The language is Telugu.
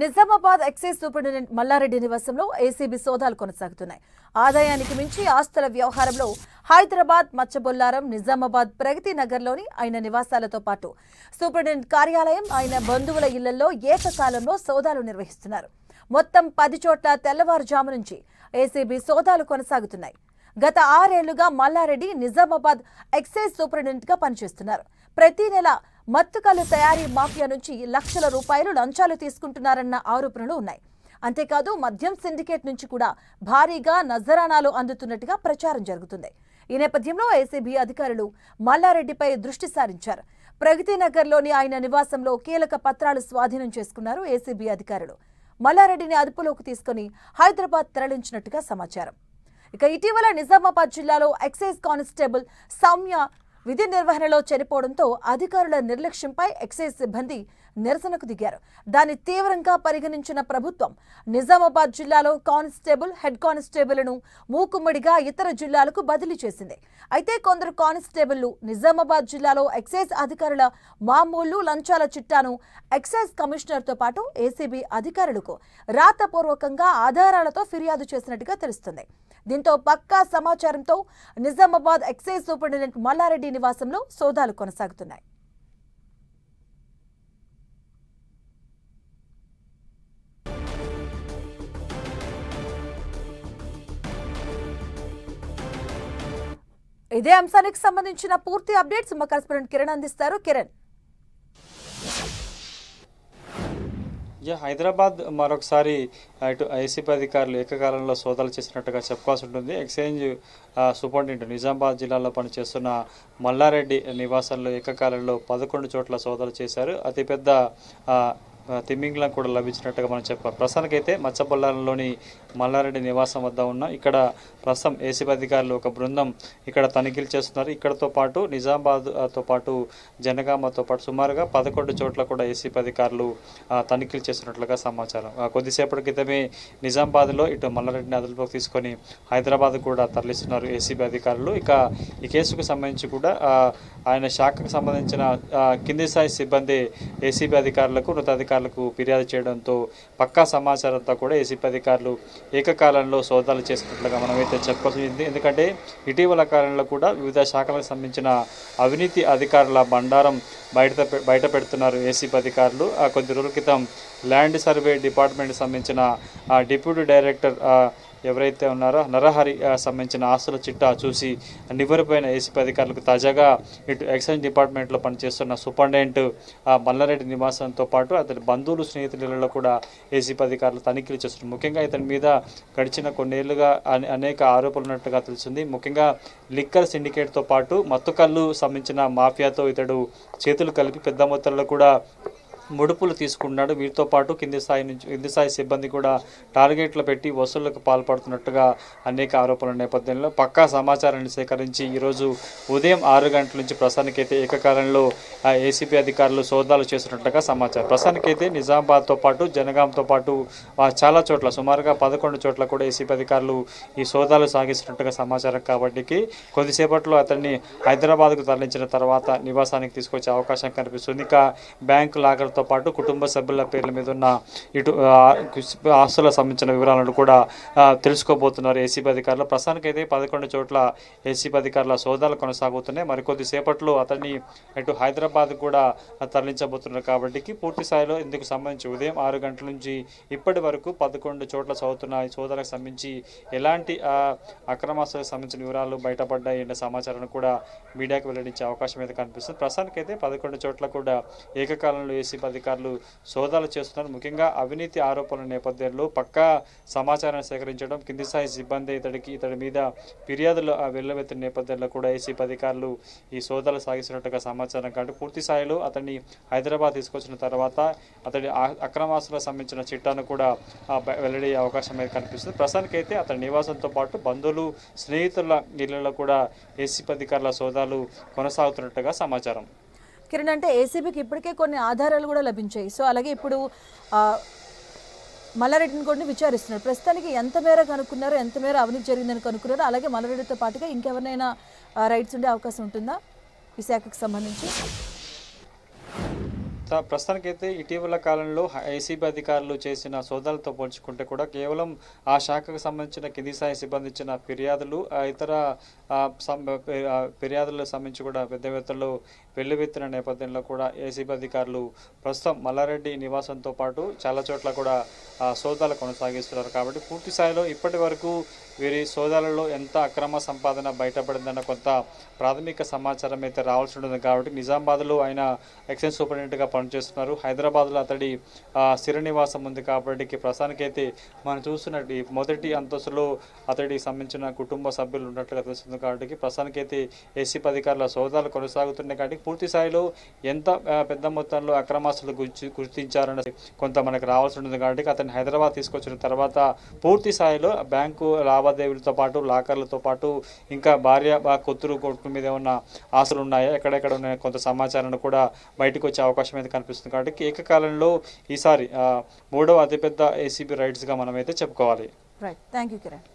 నిజామాబాద్ ఎక్సైజ్ సూపరింటెండెంట్ మల్లారెడ్డి నివాసంలో ఏసీబీ సోదాలు కొనసాగుతున్నాయి. ఆదాయానికి మించి ఆస్తుల వ్యవహారంలో హైదరాబాద్, మచ్చబొల్లారం, నిజామాబాద్, ప్రగతి నగర్లోని ఆయన నివాసాలతో పాటు సూపరింటెండెంట్ కార్యాలయం, ఆయన బంధువుల ఇళ్లలో ఏకకాలంలో సోదాలు నిర్వహిస్తున్నారు. మొత్తం 10 చోట్ల తెల్లవారుజాము నుంచి ఏసీబీ సోదాలు కొనసాగుతున్నాయి. గత 6 ఏళ్లుగా మల్లారెడ్డి నిజామాబాద్ ఎక్సైజ్ సూపరింటెండెంట్ గా పనిచేస్తున్నారు. ప్రతి నెల మత్తుకల్లు తయారీ మాఫియా నుంచి లక్షల రూపాయలు లంచాలు తీసుకుంటున్నారన్న ఆరోపణలు ఉన్నాయి. అంతేకాదు మద్యం సిండికేట్ నుంచి కూడా భారీగా నజరానాలు అందుతున్నట్టుగా ప్రచారం జరుగుతుంది. ఈ నేపథ్యంలో ఏసీబీ అధికారులు మల్లారెడ్డిపై దృష్టి సారించారు. ప్రగతి నగర్లోని ఆయన నివాసంలో కీలక పత్రాలు స్వాధీనం చేసుకున్నారు ఏసీబీ అధికారులు. మల్లారెడ్డిని అదుపులోకి తీసుకుని హైదరాబాద్ తరలించినట్టుగా సమాచారం. ఇక ఇటీవల నిజామాబాద్ జిల్లాలో ఎక్సైజ్ కానిస్టేబుల్ సౌమ్య విధి నిర్వహణలో చనిపోవడంతో అధికారుల నిర్లక్ష్యంపై ఎక్సైజ్ సిబ్బంది నిరసనకు దిగారు. దాన్ని తీవ్రంగా పరిగణించిన ప్రభుత్వం నిజామాబాద్ జిల్లాలో కానిస్టేబుల్, హెడ్ కానిస్టేబుల్ను మూకుమ్మడిగా ఇతర జిల్లాలకు బదిలీ చేసింది. అయితే కొందరు కానిస్టేబుళ్లు నిజామాబాద్ జిల్లాలో ఎక్సైజ్ అధికారుల మామూలు లంచాల చిట్టాను ఎక్సైజ్ కమిషనర్తో పాటు ఏసీబీ అధికారులకు రాతపూర్వకంగా ఆధారాలతో ఫిర్యాదు చేసినట్టుగా తెలుస్తుంది. దీంతో పక్కా సమాచారంతో నిజామాబాద్ ఎక్సైజ్ సూపరింటెండెంట్ మల్లారెడ్డి నివాసంలో సోదాలు కొనసాగుతున్నాయి. ఇదే అంశానికి సంబంధించిన పూర్తి అప్డేట్స్ మా కరెస్పాండెంట్ కిరణ్ అందిస్తారు. కిరణ్, హైదరాబాద్ మరొకసారి ఇటు ఏసీపీ అధికారులు ఏకకాలంలో సోదాలు చేసినట్టుగా చెప్పుకోవాల్సి ఉంటుంది. ఎక్సైజ్ సూపరింటెండెంట్ నిజామాబాద్ జిల్లాలో పనిచేస్తున్న మల్లారెడ్డి నివాసాల్లో ఏకకాలంలో 11 చోట్ల సోదాలు చేశారు. అతిపెద్ద తిమ్మింగ్లం కూడా లభించినట్టుగా మనం చెప్పాలి. ప్రస్తుతానికైతే మచ్చబొల్లారంలోని మల్లారెడ్డి నివాసం వద్ద ఉన్న ఇక్కడ ప్రస్తుతం ఏసీబీ అధికారులు ఒక బృందం ఇక్కడ తనిఖీలు చేస్తున్నారు. ఇక్కడతో పాటు నిజామాబాద్తో పాటు జనగామతో పాటు సుమారుగా 11 చోట్ల కూడా ఏసీబీ అధికారులు తనిఖీలు చేస్తున్నట్లుగా సమాచారం. కొద్దిసేపటి క్రితమే నిజామాబాద్లో ఇటు మల్లారెడ్డిని అదుపులోకి తీసుకొని హైదరాబాద్ కూడా తరలిస్తున్నారు ఏసీబీ అధికారులు. ఇక ఈ కేసుకు సంబంధించి కూడా ఆయన శాఖకు సంబంధించిన కింది స్థాయి సిబ్బంది ఏసీబీ అధికారులకు, ఉన్నతాధికారులకు ఫిర్యాదు చేయడంతో పక్కా సమాచారంతో కూడా ఏసీబీ అధికారులు ఏకకాలంలో సోదాలు చేసినట్లుగా మనమైతే చెప్పాల్సింది. ఎందుకంటే ఇటీవల కాలంలో కూడా వివిధ శాఖలకు సంబంధించిన అవినీతి అధికారుల బండారం బయట పెడుతున్నారు ఏసీబీ అధికారులు. కొద్ది రోజుల క్రితం ల్యాండ్ సర్వే డిపార్ట్మెంట్కి సంబంధించిన డిప్యూటీ డైరెక్టర్ ఎవరైతే ఉన్నారో నరహరి సంబంధించిన ఆస్తుల చిట్టా చూసి నివ్వెరపోయిన ఏసీపీ అధికారులకు తాజాగా ఇటు ఎక్సైజ్ డిపార్ట్మెంట్లో పనిచేస్తున్న సూపరింటెండెంట్ మల్లారెడ్డి నివాసంతో పాటు అతని బంధువులు, స్నేహితులలో కూడా ఏసీపీ అధికారులు తనిఖీలు చేస్తున్నారు. ముఖ్యంగా ఇతని మీద గడిచిన కొన్నేళ్లుగా అనేక ఆరోపణలు ఉన్నట్టుగా తెలిసింది. ముఖ్యంగా లిక్కర్ సిండికేట్తో పాటు మత్తుకల్లు సంబంధించిన మాఫియాతో ఇతడు చేతులు కలిపి పెద్ద మొత్తంలో కూడా ముడుపులు తీసుకున్నాడు. వీరితో పాటు కింది స్థాయి సిబ్బంది కూడా టార్గెట్లు పెట్టి వసూళ్లకు పాల్పడుతున్నట్టుగా అనేక ఆరోపణల నేపథ్యంలో పక్కా సమాచారాన్ని సేకరించి ఈరోజు ఉదయం 6 గంటల నుంచి ప్రస్తుతానికైతే ఏకకాలంలో ఏసీపీ అధికారులు సోదాలు చేస్తున్నట్టుగా సమాచారం. ప్రస్తుతానికైతే నిజామాబాద్తో పాటు జనగాంతో పాటు చాలా చోట్ల సుమారుగా 11 చోట్ల కూడా ఏసీపీ అధికారులు ఈ సోదాలు సాగిస్తున్నట్టుగా సమాచారం. కాబట్టి కొద్దిసేపట్లో అతన్ని హైదరాబాద్కు తరలించిన తర్వాత నివాసానికి తీసుకొచ్చే అవకాశం కనిపిస్తుంది. ఇక బ్యాంకు లాకర్తో పాటు కుటుంబ సభ్యుల పేర్ల మీద ఉన్న ఇటు ఆస్తులకు సంబంధించిన వివరాలను కూడా తెలుసుకోబోతున్నారు ఏసీబీ అధికారులు. ప్రస్తుతానికైతే 11 చోట్ల ఏసీబీ అధికారుల సోదాలు కొనసాగుతున్నాయి. మరికొద్ది సేపట్లో అతన్ని ఇటు హైదరాబాద్ కూడా తరలించబోతున్నారు. కాబట్టి పూర్తి స్థాయిలో ఇందుకు సంబంధించి ఉదయం 6 గంటల నుంచి ఇప్పటి వరకు 11 చోట్ల సాగుతున్న ఈ సోదాలకు సంబంధించి ఎలాంటి అక్రమాస్తులకు సంబంధించిన వివరాలు బయటపడ్డాయి అనే సమాచారాన్ని కూడా మీడియాకు వెల్లడించే అవకాశం అయితే కనిపిస్తుంది. ప్రస్తుతానికైతే 11 చోట్ల కూడా ఏకకాలంలో ఏసీబీ అధికారులు సోదాలు చేస్తున్నారు. ముఖ్యంగా అవినీతి ఆరోపణల నేపథ్యంలో పక్కా సమాచారాన్ని సేకరించడం, కింది స్థాయి సిబ్బంది ఇతడి మీద ఫిర్యాదులు వెల్లవెత్తిన నేపథ్యంలో కూడా ఏసీబీ అధికారులు ఈ సోదాలు సాగిస్తున్నట్టుగా సమాచారం. కాబట్టి పూర్తి స్థాయిలో అతన్ని హైదరాబాద్ తీసుకొచ్చిన తర్వాత అతడి అక్రమాస్తులకు సంబంధించిన చిట్టాను కూడా వెల్లడి అవకాశం అయితే కనిపిస్తుంది. ప్రస్తుతానికైతే అతని నివాసంతో పాటు బంధువులు, స్నేహితుల ఇళ్లలో కూడా ఏసీబీ అధికారుల సోదాలు కొనసాగుతున్నట్టుగా సమాచారం. కిరణ్, అంటే ఏసీబీకి ఇప్పటికే కొన్ని ఆధారాలు కూడా లభించాయి. సో అలాగే ఇప్పుడు మల్లారెడ్డిని కూడా విచారిస్తున్నారు. ప్రస్తుతానికి ఎంత మేర కనుక్కున్నారో, ఎంత మేర అవినీతి జరిగిందని కనుక్కున్నారో, అలాగే మల్లారెడ్డితో పాటుగా ఇంకెవరినైనా రైట్స్ ఉండే అవకాశం ఉంటుందా ఈ శాఖకు సంబంధించి? ప్రస్తుతానికైతే ఇటీవల కాలంలో ఏసీబీ అధికారులు చేసిన సోదాలతో పోల్చుకుంటే కూడా కేవలం ఆ శాఖకు సంబంధించిన కింది స్థాయి సిబ్బంది ఇచ్చిన ఫిర్యాదులు ఇతర ఫిర్యాదులకు సంబంధించి కూడా పెద్ద ఎత్తులో వెల్లువెత్తిన నేపథ్యంలో కూడా ఏసీబీ అధికారులు ప్రస్తుతం మల్లారెడ్డి నివాసంతో పాటు చాలా చోట్ల కూడా సోదాలు కొనసాగిస్తున్నారు. కాబట్టి పూర్తి స్థాయిలో ఇప్పటి వరకు వీరి సోదాలలో ఎంత అక్రమ సంపాదన బయటపడిందన్న కొంత ప్రాథమిక సమాచారం అయితే రావాల్సి ఉంటుంది. కాబట్టి నిజామాబాద్లో ఆయన ఎక్సైజ్ సూపరింటెండెంట్గా పనిచేస్తున్నారు. హైదరాబాద్లో అతడి స్థిర నివాసం ఉంది. కాబట్టి ప్రస్తుతానికైతే మనం చూస్తున్నట్టు మొదటి అంతస్తులో అతడికి సంబంధించిన కుటుంబ సభ్యులు ఉన్నట్లుగా తెలుస్తుంది. కాబట్టి ప్రస్తుతానికైతే ఏసీబీ అధికారుల సోదాలు కొనసాగుతున్నాయి. కాబట్టి పూర్తి స్థాయిలో ఎంత పెద్ద మొత్తంలో అక్రమాస్తులు గుర్తించారన్నది కొంత మనకు రావాల్సి ఉంటుంది. కాబట్టి అతన్ని హైదరాబాద్ తీసుకొచ్చిన తర్వాత పూర్తి స్థాయిలో బ్యాంకు లావాదేవీలతో పాటు లాకర్లతో పాటు ఇంకా భార్య కొత్తూరు కొడుకు మీద ఏమన్నా ఆశలు ఉన్నాయా, ఎక్కడెక్కడ ఉన్న కొంత సమాచారాన్ని కూడా బయటకు వచ్చే అవకాశం అయితే కనిపిస్తుంది. కాబట్టి ఏకకాలంలో ఈసారి 3వ అతిపెద్ద ఏసీబీ రైడ్స్గా మనమైతే చెప్పుకోవాలి. Right, thank you Kiran.